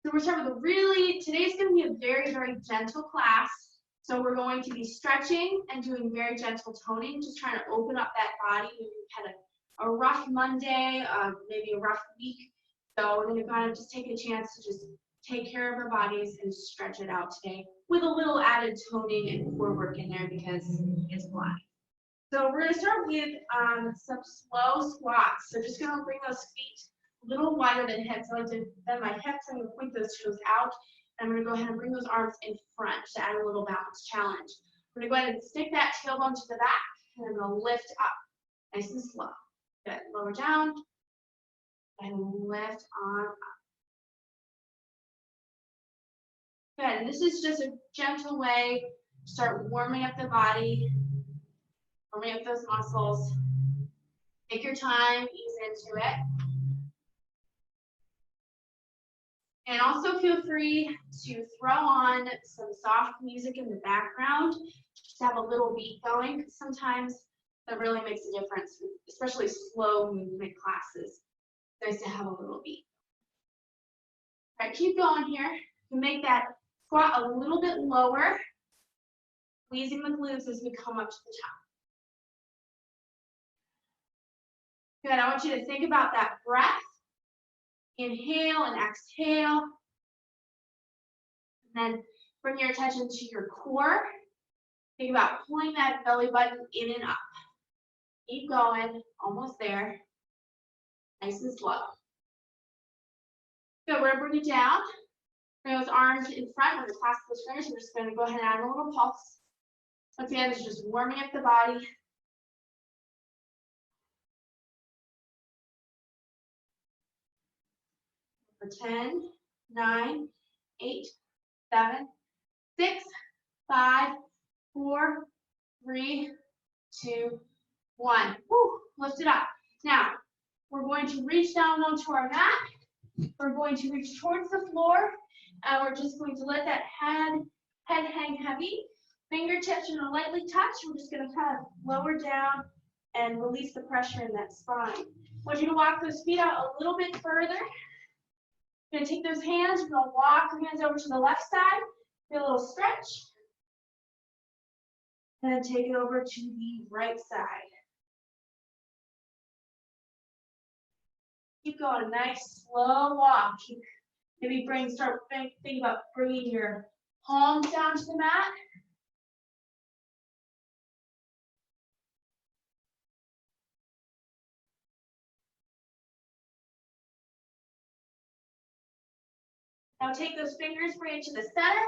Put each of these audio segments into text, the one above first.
So we're starting with today's going to be a very, very gentle class. So we're going to be stretching and doing very gentle toning, just trying to open up that body. Maybe you've had a rough Monday, maybe a rough week. So we're going to kind of just take a chance to just take care of our bodies and stretch it out today with a little added toning and core work in there because it's black. So we're going to start with some slow squats. So just going to bring those feet a little wider than hips. I like to bend my hips. I'm going to point those toes out. I'm going to go ahead and bring those arms in front to add a little balance challenge. We're going to go ahead and stick that tailbone to the back, and I'm going to lift up nice and slow. Good. Lower down and lift on up. Good. And this is just a gentle way to start warming up the body, warming up those muscles. Take your time, ease into it. And also feel free to throw on some soft music in the background, just have a little beat going, because sometimes that really makes a difference, especially slow movement classes. It's nice to have a little beat. All right, keep going here. You make that squat a little bit lower, squeezing the glutes as we come up to the top. Good, I want you to think about that breath. Inhale and exhale. And then bring your attention to your core. Think about pulling that belly button in and up. Keep going, almost there. Nice and slow. Good, we're gonna bring it down. Bring those arms in front. We're gonna clasp those fingers. We're just gonna go ahead and add a little pulse. Once again, it's just warming up the body. For 10, 9, 8, 7, 6, 5, 4, 3, 2, 1. Woo, lift it up. Now, we're going to reach down onto our mat. We're going to reach towards the floor, and we're just going to let that head hang heavy. Fingertips are going to lightly touch. We're just going to kind of lower down and release the pressure in that spine. I want you to walk those feet out a little bit further. You're going to take those hands, we're going to walk the hands over to the left side, do a little stretch, and then take it over to the right side. Keep going, nice slow walk. Maybe start thinking about bringing your palms down to the mat. Now take those fingers, bring it to the center,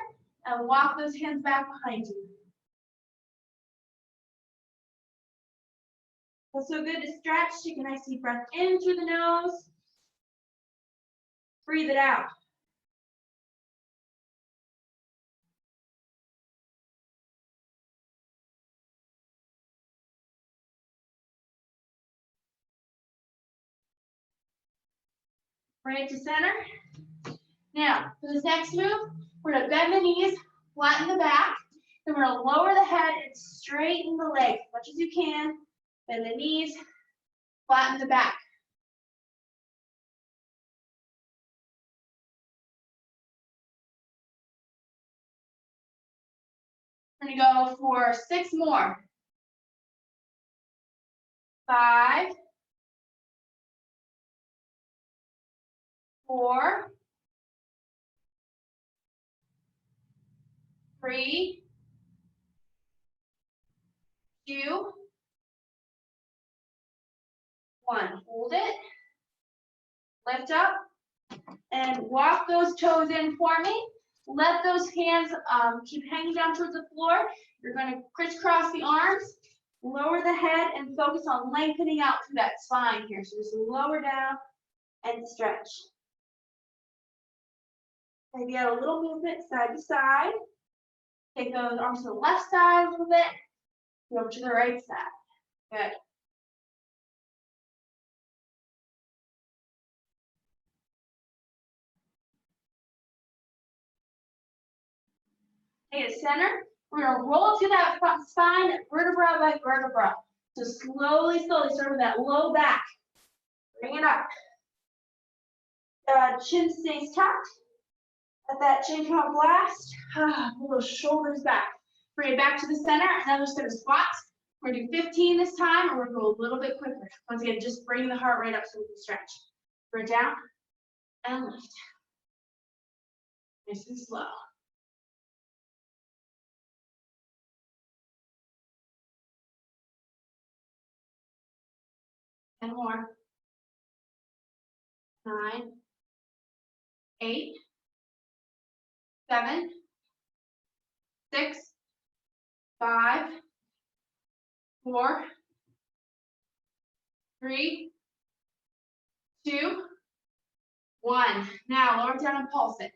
and walk those hands back behind you. Feels so good to stretch. Take a nice deep breath in through the nose. Breathe it out. Bring it to center. Now, for this next move, we're going to bend the knees, flatten the back. Then we're going to lower the head and straighten the legs as much as you can. Bend the knees, flatten the back. We're going to go for 6 more. 5, 4, 3, 2, 1. Hold it. Lift up and walk those toes in for me. Let those hands keep hanging down towards the floor. You're going to crisscross the arms, lower the head, and focus on lengthening out through that spine here. So just lower down and stretch. Maybe add a little movement side to side. Take those arms to the left side a little bit. Go over to the right side. Good. Stay at center. We're going to roll through that front spine, vertebra by vertebra. So slowly start with that low back. Bring it up. The chin stays tucked. Let that chin come up last. Pull those shoulders back. Bring it back to the center. Another set of squats. We're gonna do 15 this time, and we're gonna go a little bit quicker. Once again, just bring the heart rate up so we can stretch. Bring it down and lift. Nice and slow. And more. 9, 8, 7, 6, 5, 4, 3, 2, 1. Now lower it down and pulse it.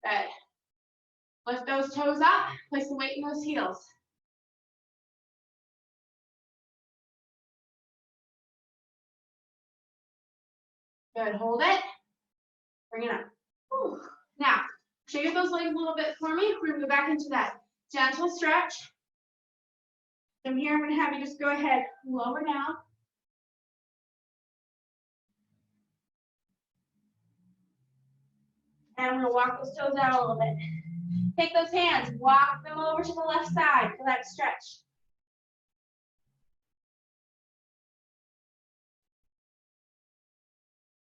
Good. Lift those toes up. Place the weight in those heels. Good. Hold it. Bring it up. Whew. Now, shake those legs a little bit for me. We're gonna go back into that gentle stretch. From here, I'm gonna have you just go ahead, lower down. And we're gonna walk those toes out a little bit. Take those hands, walk them over to the left side for that stretch.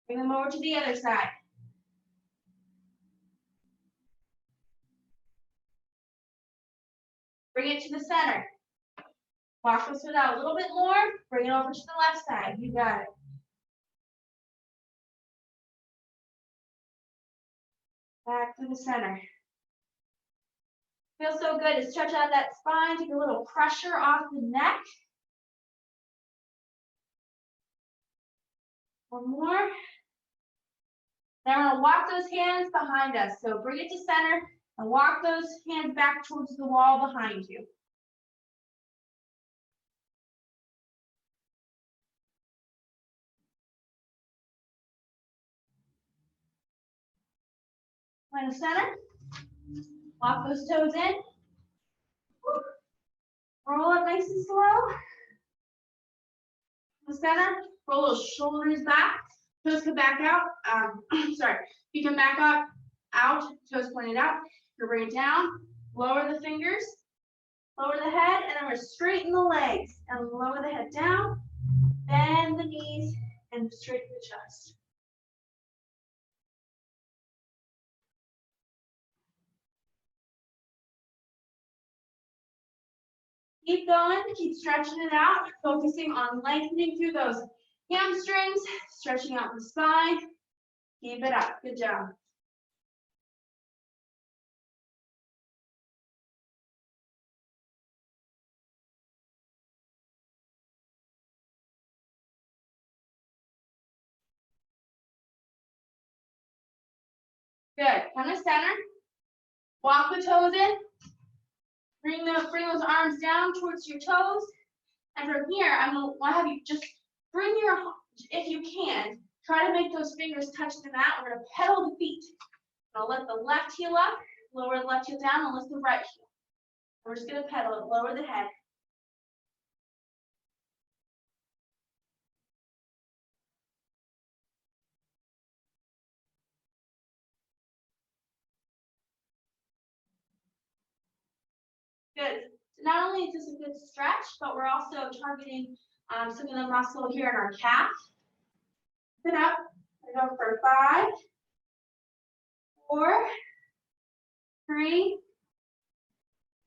Bring them over to the other side. Bring it to the center. Walk those toes out a little bit more. Bring it over to the left side. You got it. Back to the center. Feels so good to stretch out that spine, take a little pressure off the neck. One more. Now we're gonna walk those hands behind us. So bring it to center and walk those hands back towards the wall behind you. Find the center. Walk those toes in. Roll up nice and slow. The center. Roll those shoulders back. Toes come back out. You come back up, out, toes pointed out. You're gonna bring it down, lower the fingers, lower the head, and then we're straighten the legs and lower the head down, bend the knees, and straighten the chest. Keep going, keep stretching it out, focusing on lengthening through those hamstrings, stretching out the spine. Keep it up, good job. Good, come to center, walk the toes in, bring those arms down towards your toes, and from here, I'm gonna have you just bring your, if you can, try to make those fingers touch the mat. We're gonna pedal the feet. I'm gonna lift the left heel up, lower the left heel down, and lift the right heel. We're just gonna pedal it, lower the head. Good. So not only is this a good stretch, but we're also targeting some of the muscle here in our calf. Sit up. I go for 5, 4, 3,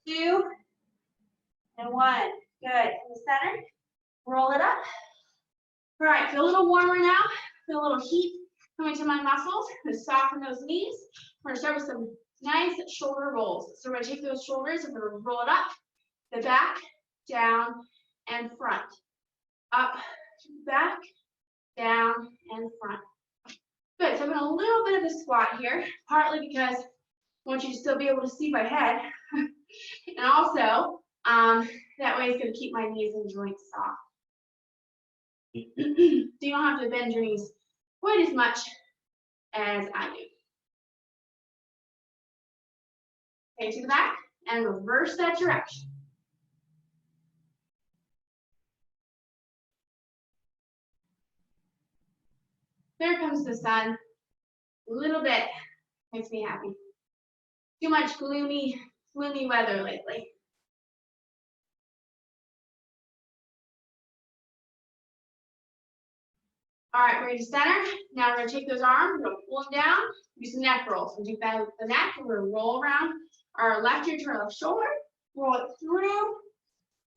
2, and 1. Good. In the center. Roll it up. All right. Feel a little warmer now. Feel a little heat coming to my muscles. I'm going to soften those knees. We're going to start with some nice shoulder rolls. So we're going to take those shoulders and we're going to roll it up, the back, down, and front. Up, back, down, and front. Good. So I'm going to a little bit of a squat here, partly because I want you to still be able to see my head. And also, that way it's going to keep my knees and joints soft. So you don't have to bend your knees quite as much as I do. Okay, to the back and reverse that direction. There comes the sun. A little bit Makes me happy. Too much gloomy weather lately. All right, bring it to center. Now we're gonna take those arms, we're gonna pull them down, do some neck rolls. We'll do that with the neck, and we're gonna roll around our left ear to our left shoulder, roll it through,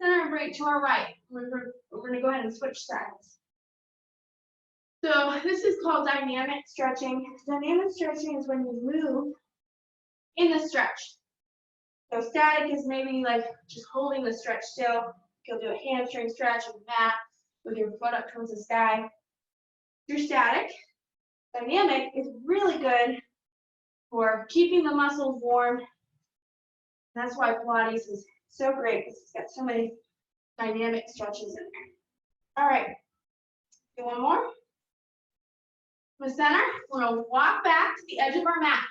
center and bring it to our right. We're gonna go ahead and switch sides. So this is called dynamic stretching. Dynamic stretching is when you move in the stretch. So static is maybe like just holding the stretch still. You'll do a hamstring stretch on the mat with your foot up towards the sky. You're static. Dynamic is really good for keeping the muscles warm. That's why Pilates is so great, because it's got so many dynamic stretches in there. All right, do one more. From the center, we're gonna walk back to the edge of our mat.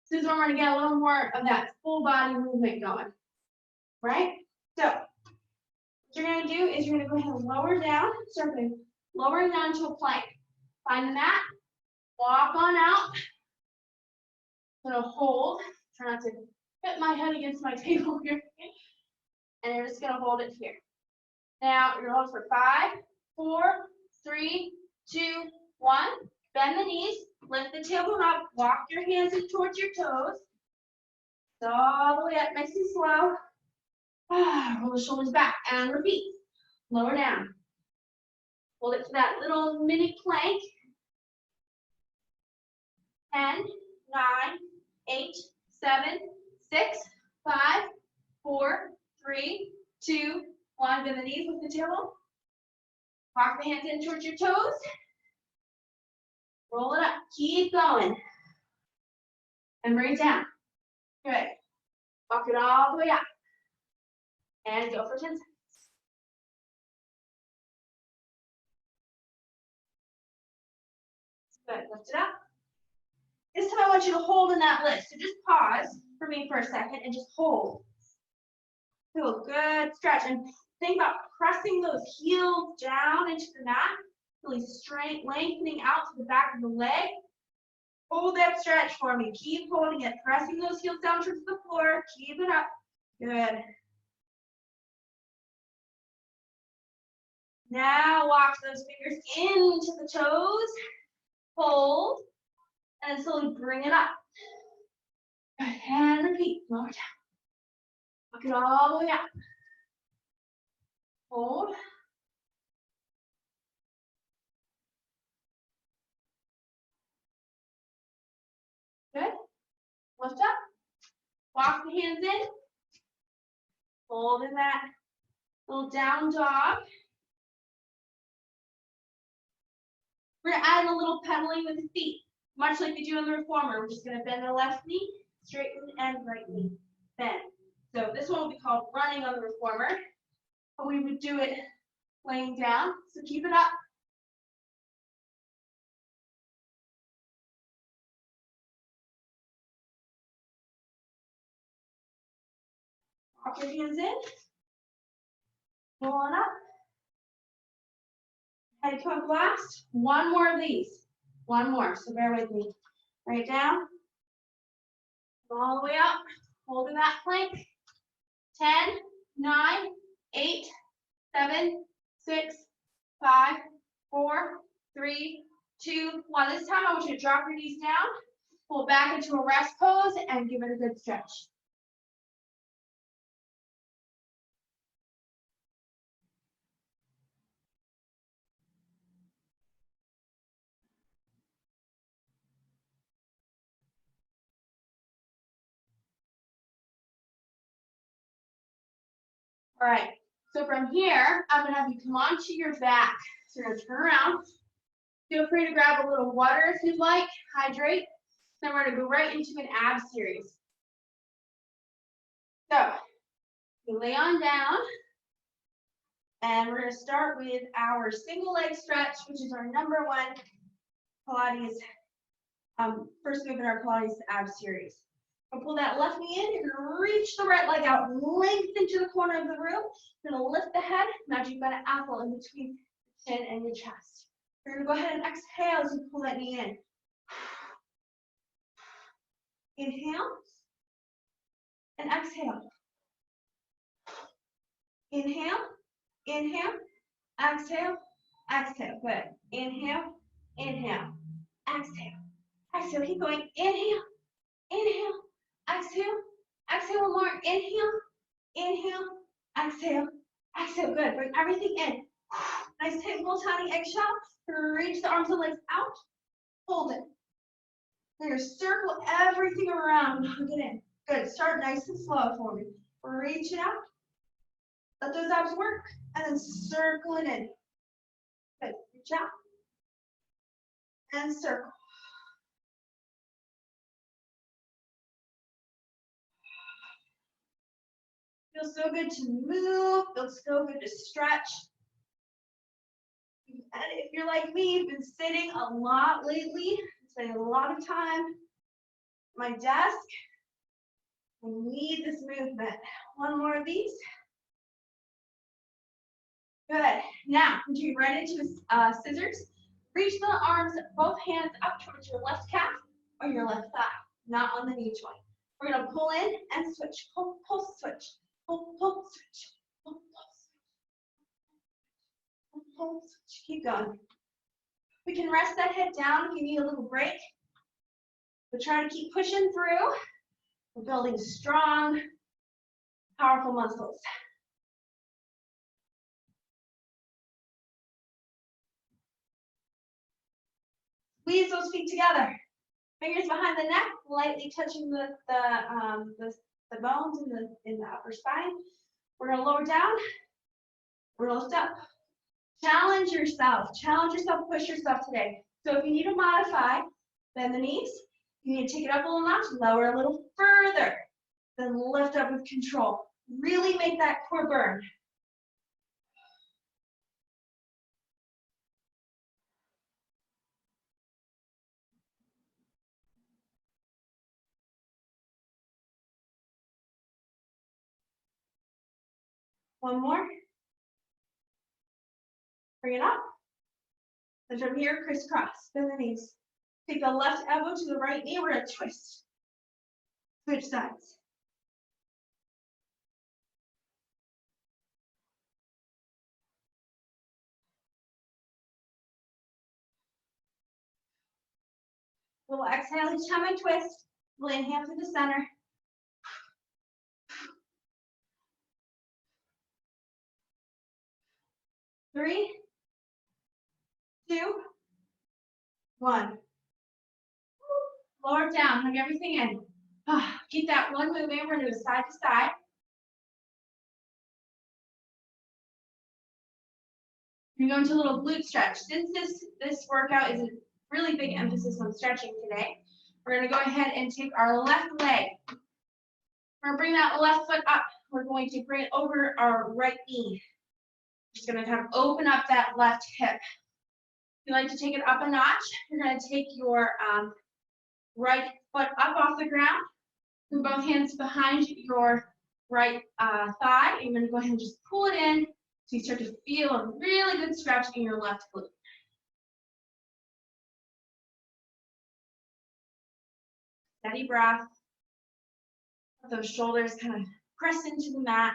This is where we're gonna get a little more of that full body movement going, right? So what you're gonna do is you're gonna go ahead and lower down, lowering down to a plank. Find the mat, walk on out. I'm gonna hold, try not to hit my head against my table here. And you're just gonna hold it here. Now you're gonna hold for 5, 4, 3, 2, 1. Bend the knees, lift the tailbone up, walk your hands in towards your toes. So all the way up, nice and slow. Roll the shoulders back and repeat. Lower down. Hold it to that little mini plank. 10, 9, 8, 7, 6, 5, 4, 3, 2, 1. Bend the knees, lift the tailbone. Walk the hands in towards your toes. Roll it up. Keep going. And bring it down. Good. Walk it all the way up. And go for 10 seconds. Good. Lift it up. This time I want you to hold in that lift. So just pause for me for a second and just hold. Feel a good stretch. And think about pressing those heels down into the mat. Really straight, lengthening out to the back of the leg. Hold that stretch for me. Keep holding it. Pressing those heels down towards the floor. Keep it up. Good. Now walk those fingers into the toes. Hold. And then slowly bring it up. Good. And repeat. Lower down. Walk it all the way up. Hold. Good. Lift up. Walk the hands in. Hold in that little down dog. We're going to add a little pedaling with the feet, much like we do in the reformer. We're just going to bend the left knee, straighten, and right knee. Bend. So this one will be called running on the reformer, but we would do it laying down. So keep it up. Walk your hands in. Pull on up. Head plank last. One more of these. One more. So bear with me. Right down. All the way up. Holding that plank. 10, 9, 8, 7, 6, 5, 4, 3, 2, 1. This time I want you to drop your knees down. Pull back into a rest pose and give it a good stretch. All right, so from here, I'm gonna have you come onto your back. So you're gonna turn around. Feel free to grab a little water if you'd like, hydrate. Then we're gonna go right into an ab series. So, you lay on down, and we're gonna start with our single leg stretch, which is our number one Pilates, first move in our Pilates ab series. Pull that left knee in, you're gonna reach the right leg out, lengthen to the corner of the room. You're gonna lift the head, imagine you've got an apple in between the chin and your chest. You're gonna go ahead and exhale as you pull that knee in. Inhale and exhale. Inhale, inhale, exhale, exhale. Good. Inhale, inhale, exhale, exhale. Keep going. Inhale, inhale, exhale, exhale. One more. Inhale, inhale, exhale, exhale. Good. Bring everything in. Nice tight little tiny eggshell. Reach the arms and legs out. Hold it. Then you're circle everything around. Hug it in. Good. Start nice and slow for me. Reach it out. Let those abs work. And then circle it in. Good. Reach out. And circle. Feels so good to move. Feels so good to stretch. And if you're like me, you've been sitting a lot lately, spending a lot of time at my desk. I need this movement. One more of these. Good. Now, you right into scissors. Reach the arms, both hands up towards your left calf or your left thigh, not on the knee joint. We're going to pull in and switch. Pull, pull, switch. Pull, pull, switch. Pull, pull, switch. Pull, pull, switch. Keep going. We can rest that head down if you need a little break. But try to keep pushing through. We're building strong, powerful muscles. Squeeze those feet together. Fingers behind the neck, lightly touching the bones in the upper spine. We're going to lower down. We're going to lift up. Challenge yourself. Challenge yourself. Push yourself today. So if you need to modify, bend the knees. You need to take it up a little notch, lower a little further. Then lift up with control. Really make that core burn. One more. Bring it up. And from here, crisscross. Bend the knees. Take the left elbow to the right knee. We're going to twist. Switch sides. Little exhale each time I twist. We'll inhale to the center. 3, 2, 1. Lower it down, hug everything in. Keep that one moving. We're going to do side to side. You're going to a little glute stretch. Since this workout is a really big emphasis on stretching today, we're going to go ahead and take our left leg. We're going to bring that left foot up. We're going to bring it over our right knee. Just going to kind of open up that left hip. If you like to take it up a notch, you're going to take your right foot up off the ground. Move both hands behind your right thigh. You're going to go ahead and just pull it in so you start to feel a really good stretch in your left glute. Steady breath. Let those shoulders kind of press into the mat.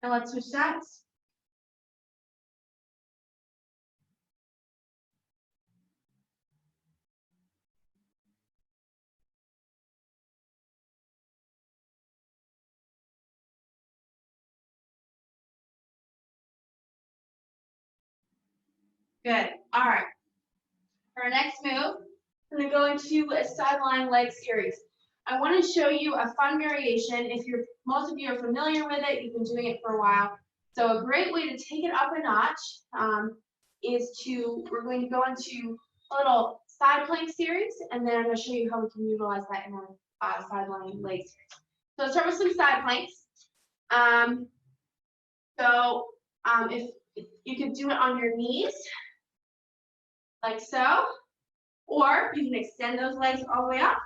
And let's switch sides. Good. All right. For our next move, we're going to go into a sideline leg series. I want to show you a fun variation. If most of you are familiar with it, you've been doing it for a while. So a great way to take it up a notch we're going to go into a little side plank series, and then I'm going to show you how we can utilize that in our sideline leg series. So let's start with some side planks. If you can do it on your knees, like so, or you can extend those legs all the way up.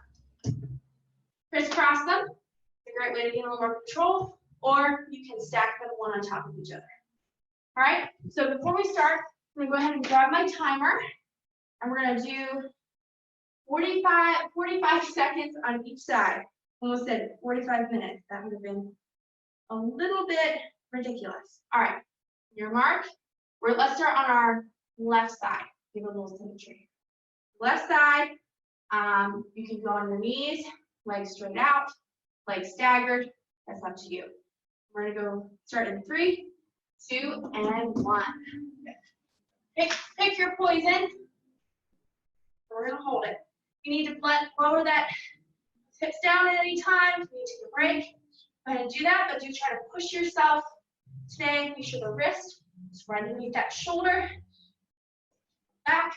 Crisscross them. It's a great way to gain a little more control, or you can stack them one on top of each other. All right, so before we start, I'm gonna go ahead and grab my timer, and we're gonna do 45 seconds on each side. Almost said 45 minutes. That would have been a little bit ridiculous. All right, your mark. Let's start on our left side. Give a little symmetry. Left side, you can go on your knees, legs straight out, legs staggered. That's up to you. We're gonna go start in 3, 2, and 1. Pick your poison. We're gonna hold it. You need to lower that hips down at any time. You need to take a break. Go ahead and do that, but do try to push yourself today. Make sure the wrist is right underneath that shoulder. Back.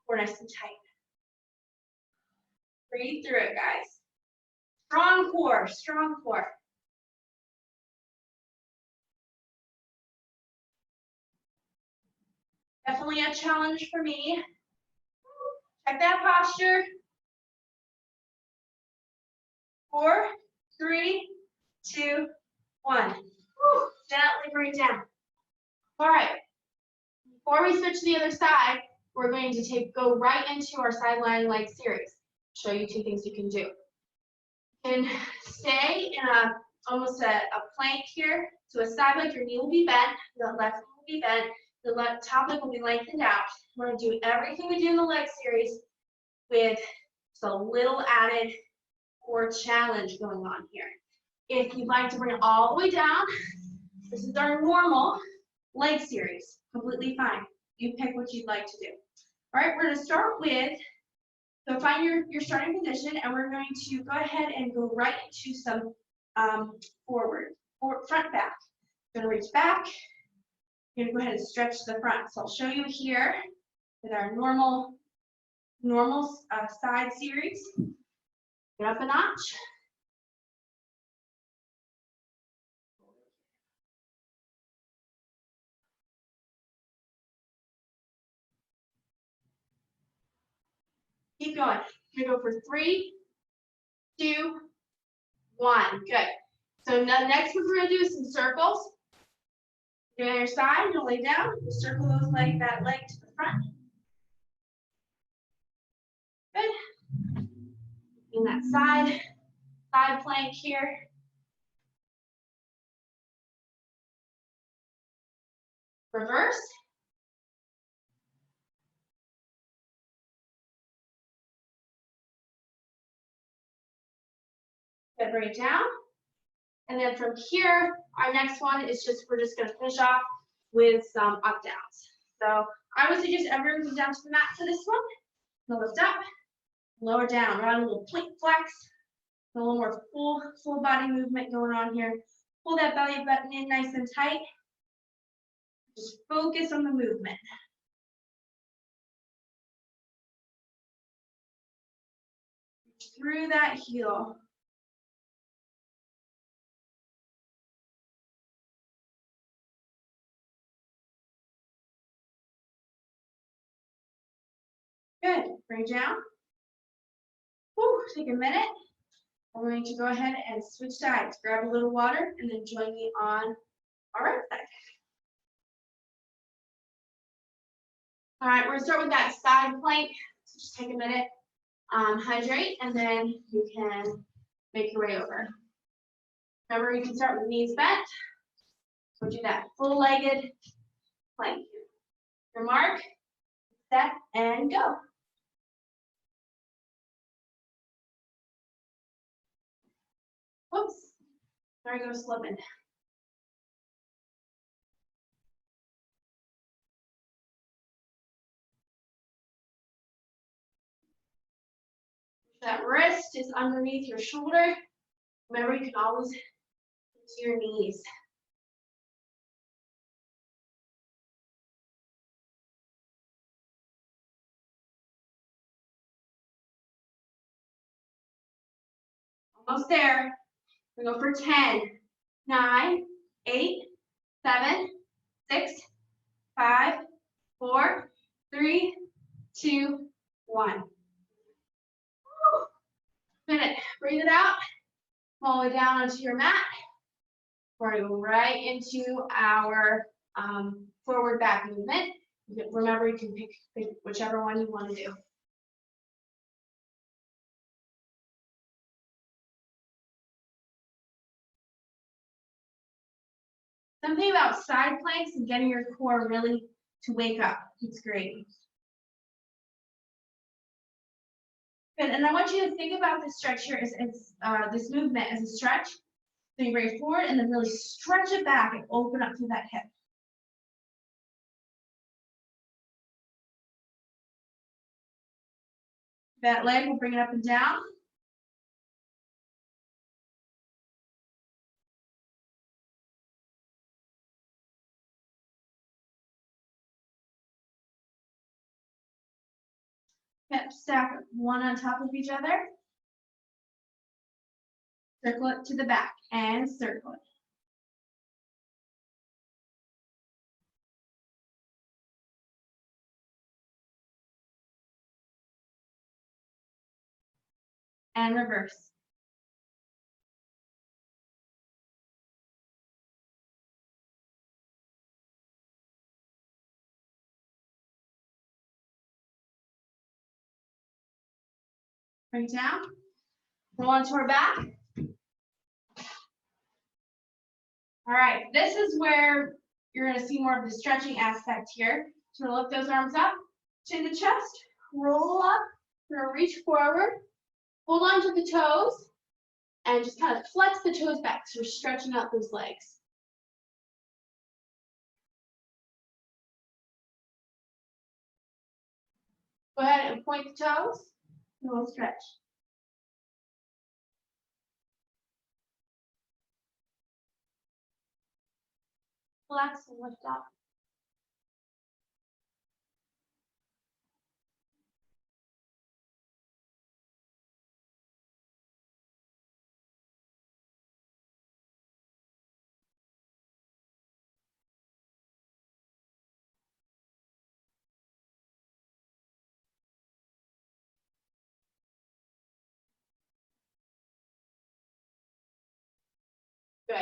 Core nice and tight. Breathe through it, guys. Strong core, strong core. Definitely a challenge for me. Check that posture. 4, 3, 2, 1. Gently bring it down. All right. Before we switch to the other side, we're going to go right into our side lying leg series. Show you 2 things you can do. You can stay in almost a plank here. So a side leg, your knee will be bent, the left knee will be bent, the top leg will be lengthened out. We're going to do everything we do in the leg series with just a little added core challenge going on here. If you'd like to bring it all the way down, this is our normal leg series. Completely fine. You pick what you'd like to do. All right, we're going to start with, so find your starting position, and we're going to go ahead and go right into some front back. Going to reach back. You're going to go ahead and stretch the front. So I'll show you here with our normal side series. Get up a notch. Keep going. We're going to go for 3, 2, 1. Good. So now next what we're going to do is some circles. You're on your side, you'll lay down, you circle that leg to the front. Good. In that side plank here. Reverse. Good, bring it down. And then from here, our next one is we're just gonna finish off with some up downs. So I would suggest everyone come down to the mat for this one. Now lift up, lower down, around a little plank flex. A little more full body movement going on here. Pull that belly button in nice and tight. Just focus on the movement. Through that heel. Good. Bring it down. Whew, take a minute. We're going to go ahead and switch sides. Grab a little water and then join me on our right side. All right, we're going to start with that side plank. So just take a minute, hydrate, and then you can make your way over. Remember, you can start with knees bent. So do that full-legged plank. Your mark, set, and go. Whoops, there I go slipping. That wrist is underneath your shoulder. Remember, you can always use your knees. Almost there. We go for 10, 9, 8, 7, 6, 5, 4, 3, 2, 1. Minute. Breathe it out. All the way down onto your mat. We're going to go right into our forward back movement. Remember, you can pick whichever one you want to do. Something about side planks and getting your core really to wake up. It's great. Good, and I want you to think about this stretch here as this movement as a stretch. So you bring it forward and then really stretch it back and open up through that hip. That leg, we'll bring it up and down. Hip stack one on top of each other. Circle it to the back and circle it. And reverse. Bring it down. Roll onto our back. All right, this is where you're going to see more of the stretching aspect here. So we're going to lift those arms up, chin to chest, roll up. We're going to reach forward, hold on to the toes, and just kind of flex the toes back. So we're stretching out those legs. Go ahead and point the toes, and we'll stretch. Flex and lift up. Good.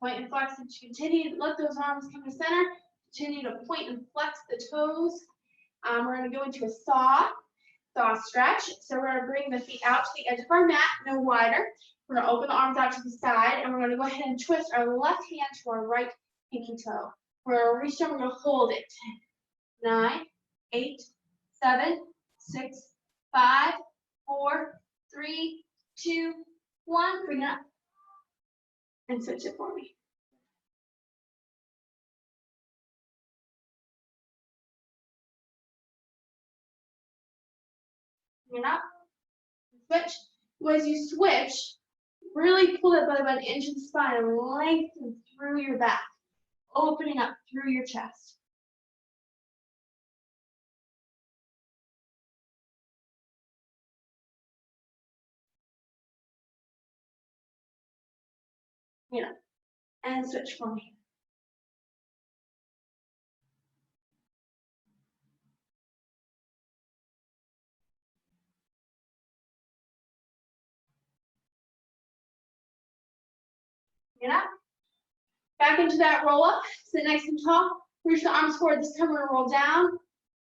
Point and flex, and continue to let those arms come to center. Continue to point and flex the toes. We're going to go into a saw stretch. So we're going to bring the feet out to the edge of our mat, no wider. We're going to open the arms out to the side, and we're going to go ahead and twist our left hand to our right pinky toe. We're going to reach down, we're going to hold it. 9, 8, 7, 6, 5, 4, 3, 2, 1. Bring it up. And switch it for me. Bring it up. Switch. Well, as you switch, really pull that belly button into the spine and lengthen through your back, opening up through your chest. Yeah. And switch for me. Get up. Back into that roll up. Sit nice and tall. Reach the arms forward. This time we're going to roll down,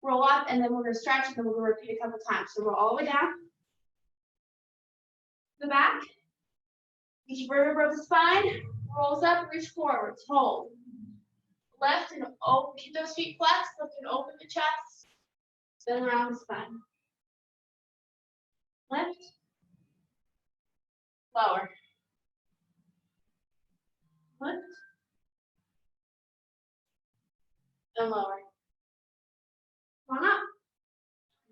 roll up, and then we're going to stretch, and then we're going to repeat a couple times. So roll all the way down. The back. Each vertebra of the spine rolls up, reach forwards, hold. Lift and open, keep those feet flexed, lift and open the chest. Spin around the spine. Lift. Lower. Lift. And lower. Come on up.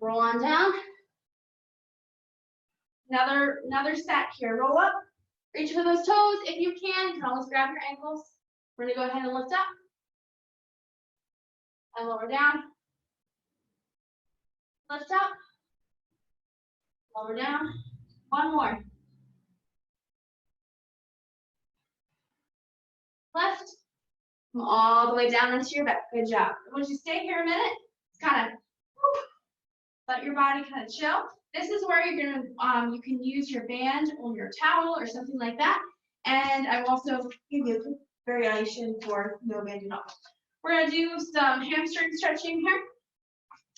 Roll on down. Another set here. Roll up. Reach for those toes if you can. You can always grab your ankles. We're going to go ahead and lift up. And lower down. Lift up. Lower down. One more. Lift. Come all the way down into your back. Good job. Once you stay here a minute, kind of let your body kind of chill. This is where you're gonna, you can use your band or your towel or something like that. And I will also give you a quick variation for no band at all. We're gonna do some hamstring stretching here.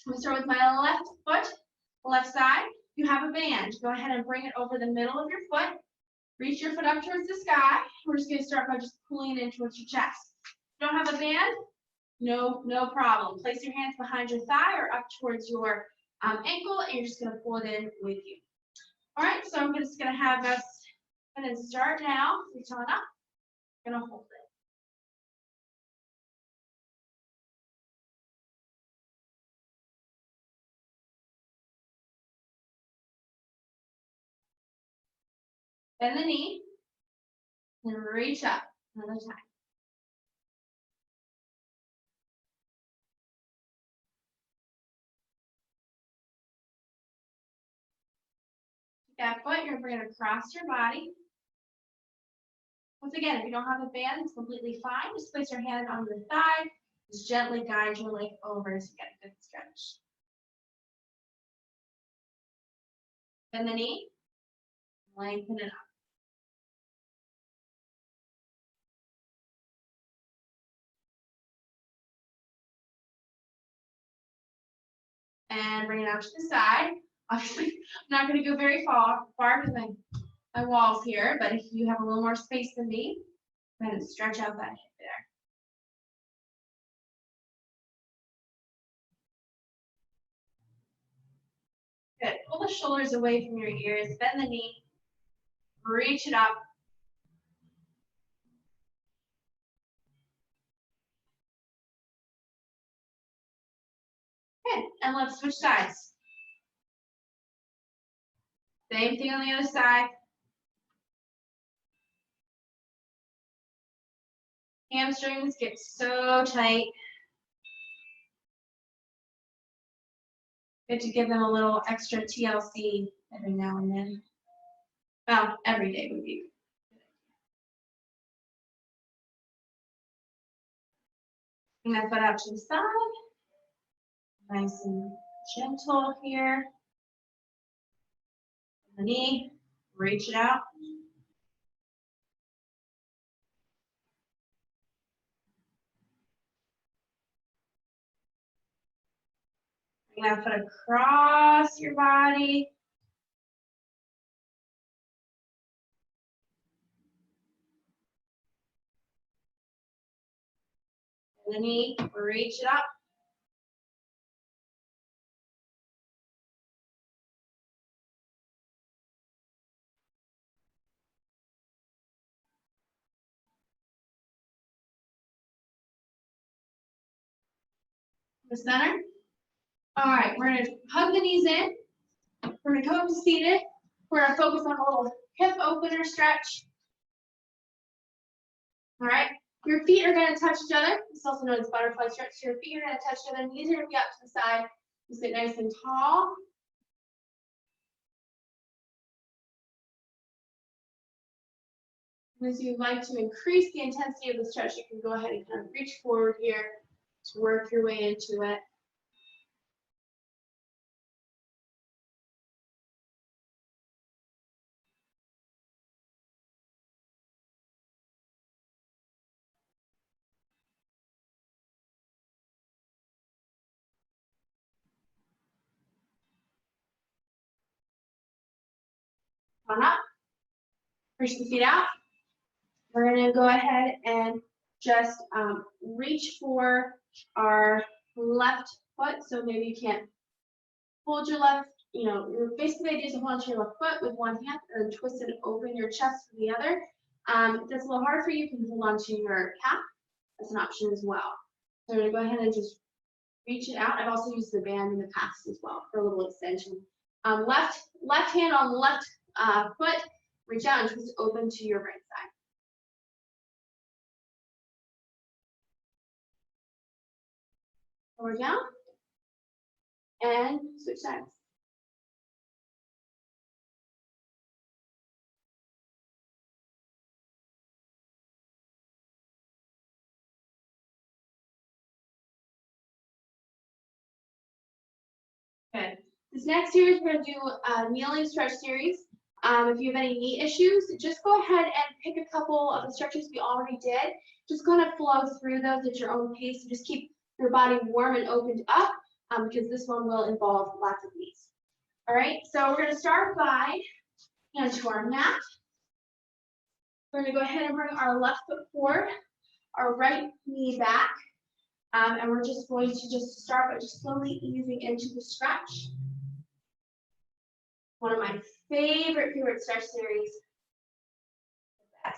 I'm gonna start with my left foot, left side. You have a band. Go ahead and bring it over the middle of your foot. Reach your foot up towards the sky. We're just gonna start by just pulling it in towards your chest. If you don't have a band, no problem. Place your hands behind your thigh or up towards your ankle, and you're just gonna pull it in with you. All right, so I'm just gonna have us go ahead and start now. Reach on up. Gonna hold it. Bend the knee and reach up another time. That foot, you're gonna bring it across your body. Once again, if you don't have a band, it's completely fine. Just place your hand on your thigh. Just gently guide your leg over to get a good stretch. Bend the knee, lengthen it up. And bring it out to the side. Obviously, I'm not going to go very far because my wall's here, but if you have a little more space than me, go ahead and stretch out that hip there. Good. Pull the shoulders away from your ears, bend the knee, reach it up. Good. And let's switch sides. Same thing on the other side. Hamstrings get so tight. Good to give them a little extra TLC every now and then. Well, every day would be. Bring that foot out to the side. Nice and gentle here. The knee, reach it out. Bring that foot across your body. And the knee, reach it up. The center. All right, we're gonna hug the knees in. We're gonna come up to seated. We're gonna focus on a little hip opener stretch. All right, your feet are gonna touch each other. It's also known as butterfly stretch. So your feet are gonna touch each other. Knees are gonna be up to the side. You sit nice and tall. And as you'd like to increase the intensity of the stretch, you can go ahead and kind of reach forward here to work your way into it. On up. Push the feet out. We're gonna go ahead and just reach for our left foot. So maybe you can't hold your left, basically the idea is to hold onto your left foot with one hand and then twist it open your chest with the other. If that's a little hard for you, you can hold onto your calf. That's an option as well. So we're gonna go ahead and just reach it out. I've also used the band in the past as well for a little extension. Left hand on left foot, reach out and twist open to your right side. Forward down, and switch sides. Good. This next series, we're going to do a kneeling stretch series. If you have any knee issues, just go ahead and pick a couple of the stretches we already did. Just kind of flow through those at your own pace and just keep your body warm and opened up because this one will involve lots of knees. All right, so we're going to start by hand to our mat. We're going to go ahead and bring our left foot forward, our right knee back, and we're just going to just start by just slowly easing into the stretch. One of my favorite stretch series. Best.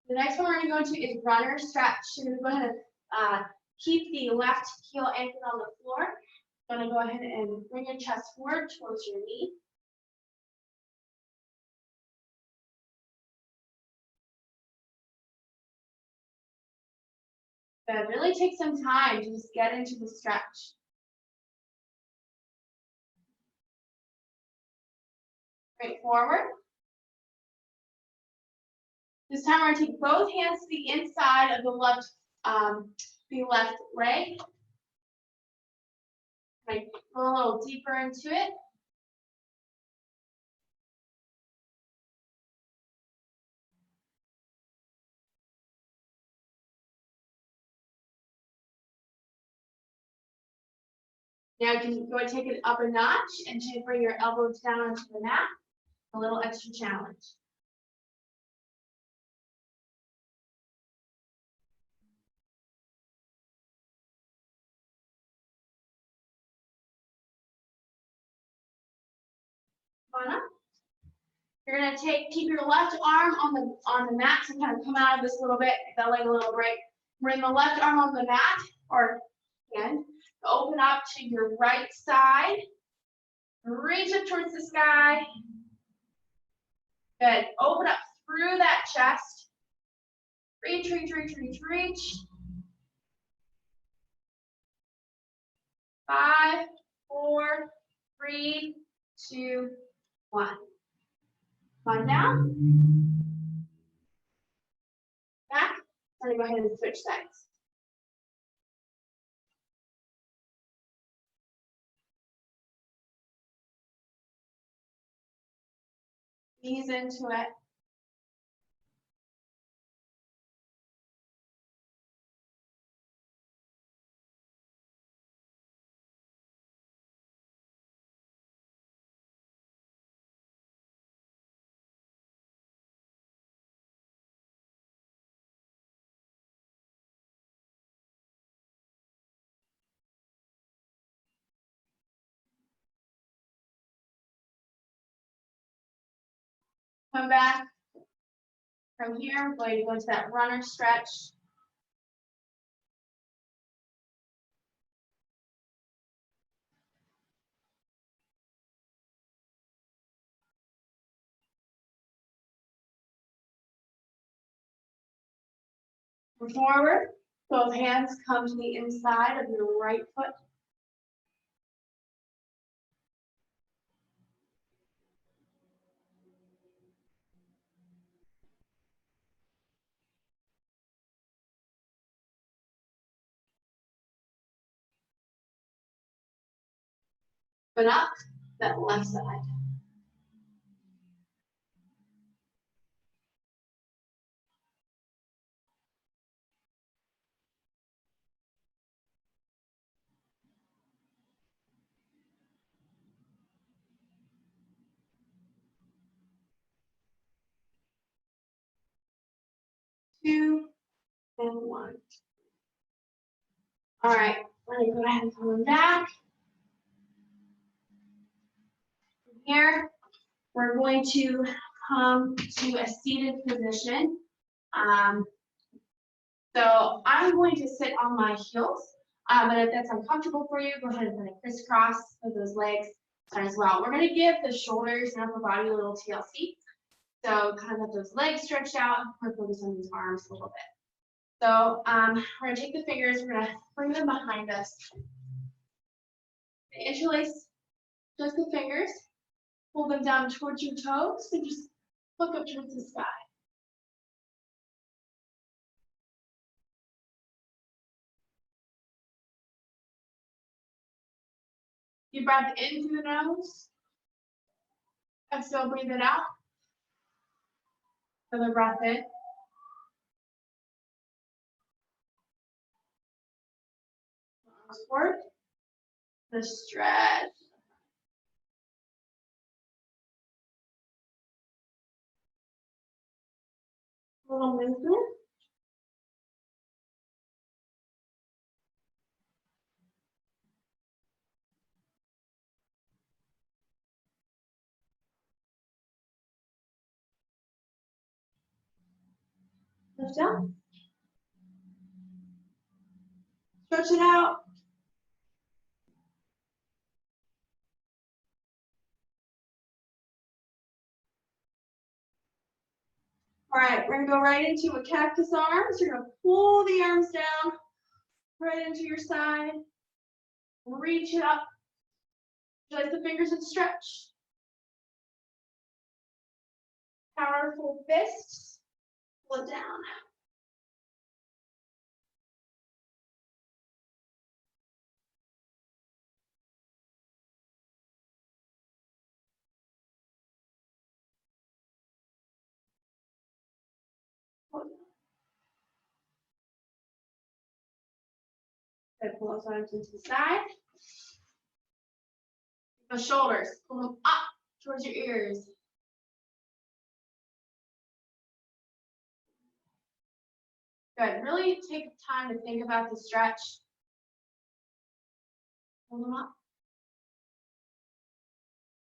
The next one we're going to go into is runner stretch. You're going to go ahead and keep the left heel anchored on the floor. You're going to go ahead and bring your chest forward towards your knee. Good. Really take some time to just get into the stretch. Straight forward. This time we're going to take both hands to the inside of the left leg. Right, go a little deeper into it. Now you can go and take it up a notch and bring your elbows down onto the mat. A little extra challenge. Come on up. You're gonna keep your left arm on the mat to kind of come out of this little bit, that leg a little break. Bring the left arm on the mat, or again, open up to your right side. Reach up towards the sky. Good. Open up through that chest. Reach, reach, reach, reach, reach. 5, 4, 3, 2, 1. Come on down. Back. I'm going to go ahead and switch sides. Ease into it. Come back. From here, we're going to go into that runner stretch. Forward, both hands come to the inside of your right foot. Open up that left side. Two and one. All right, let me go ahead and come back. From here, we're going to come to a seated position. So I'm going to sit on my heels, but if that's uncomfortable for you, go ahead and kind of crisscross with those legs as well. We're going to give the shoulders and upper body a little TLC. So kind of let those legs stretch out. We're focused on these arms a little bit. So we're going to take the fingers, we're going to bring them behind us. Interlace just the fingers, pull them down towards your toes, and just look up towards the sky. Deep breath in through the nose. Exhale, breathe it out. Another breath in. Arms forward. The stretch. A little movement. Lift up. Stretch it out. All right, we're gonna go right into a cactus arms. You're gonna pull the arms down right into your side. Reach it up. Place the fingers and stretch. Powerful fists. Pull it down. Good, pull those arms into the side. The shoulders, pull them up towards your ears. Good, really take time to think about the stretch. Pull them up.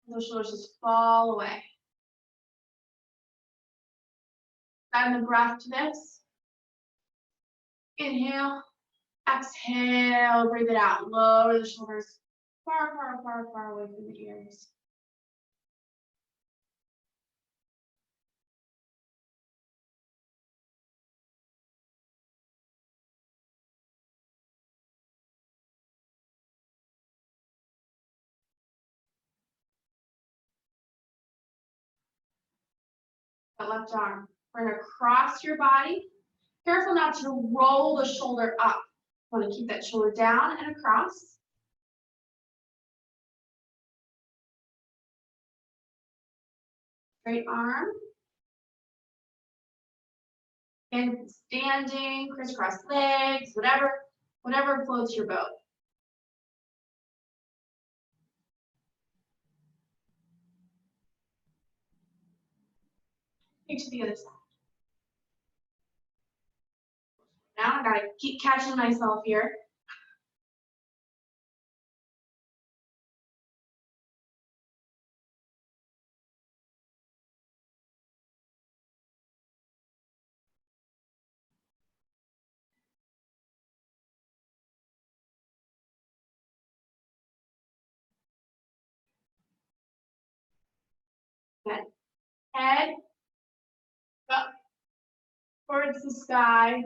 Those shoulders just fall away. Add the breath to this. Inhale, exhale, breathe it out. Lower the shoulders far, far, far, far away from the ears. The left arm. We're gonna cross your body. Careful not to roll the shoulder up. You want to keep that shoulder down and across. Straight arm. And standing, crisscross legs, whatever floats your boat. Take to the other side. Now I gotta keep catching myself here. Good. Head up towards the sky.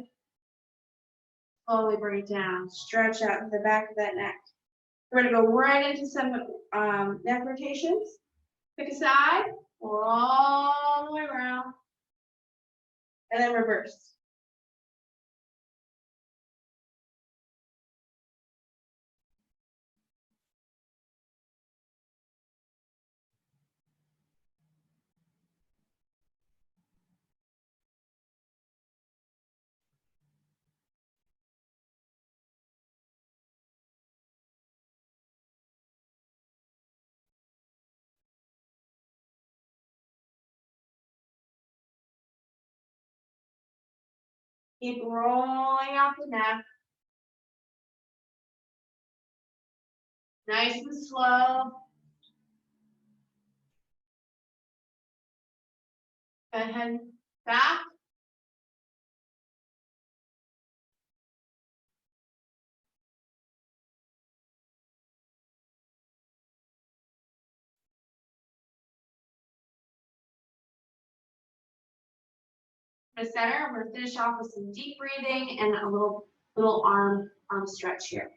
Slowly bring it down. Stretch out to the back of that neck. We're gonna go right into some neck rotations. Pick a side, or all the way around, and then reverse. Keep rolling out the neck. Nice and slow. Head back. The center, we're gonna finish off with some deep breathing and a little arm stretch here.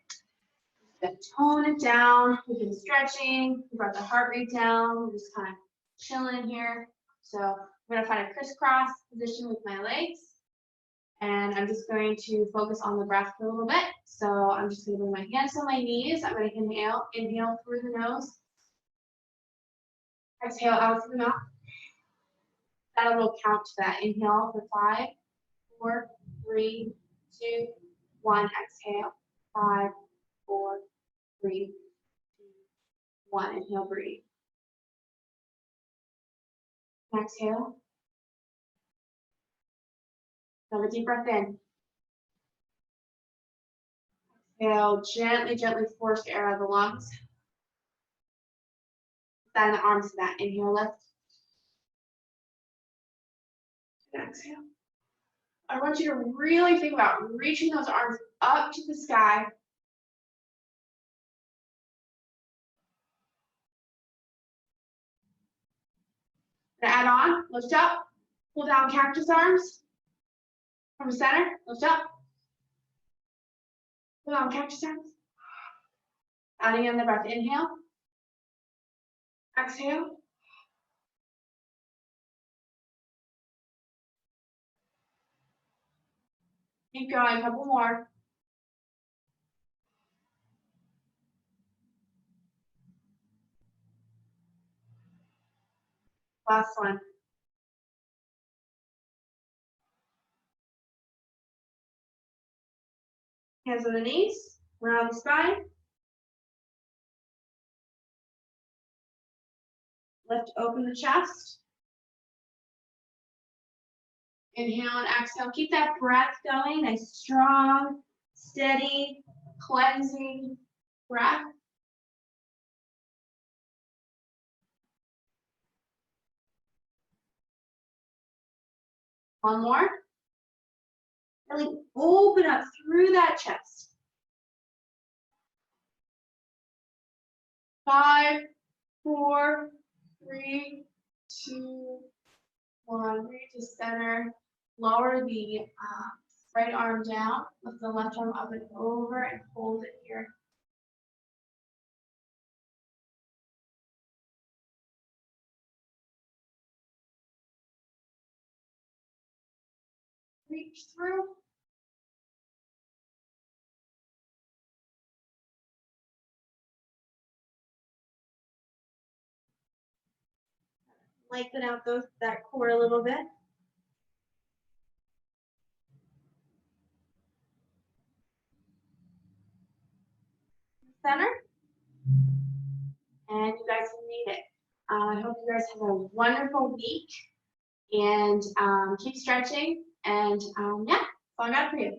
Tone it down. We've been stretching. We brought the heart rate down. We're just kind of chilling here. So I'm gonna find a crisscross position with my legs. And I'm just going to focus on the breath for a little bit. So I'm just going to bring my hands to my knees. I'm going to inhale through the nose. Exhale out through the mouth. That will count to that. Inhale for 5, 4, 3, 2, 1. Exhale. 5, 4, 3, 2, 1. Inhale, breathe. Exhale. Another deep breath in. Exhale, gently, gently force air out of the lungs. Send the arms to that. Inhale, lift. And exhale. I want you to really think about reaching those arms up to the sky. And add on, lift up, pull down cactus arms. From the center, lift up. Pull down cactus arms. Adding in the breath, inhale. Exhale. Keep going, a couple more. Last one. Hands on the knees, around the spine. Lift open the chest. Inhale and exhale. Keep that breath going, nice, strong, steady, cleansing breath. One more. Really open up through that chest. 5, 4, 3, 2, 1. Breathe to center. Lower the right arm down. Lift the left arm up and over and hold it here. Reach through. Lengthen out that core a little bit. Center. And you guys made it. I hope you guys have a wonderful week and keep stretching. And yeah, that's all I got for you.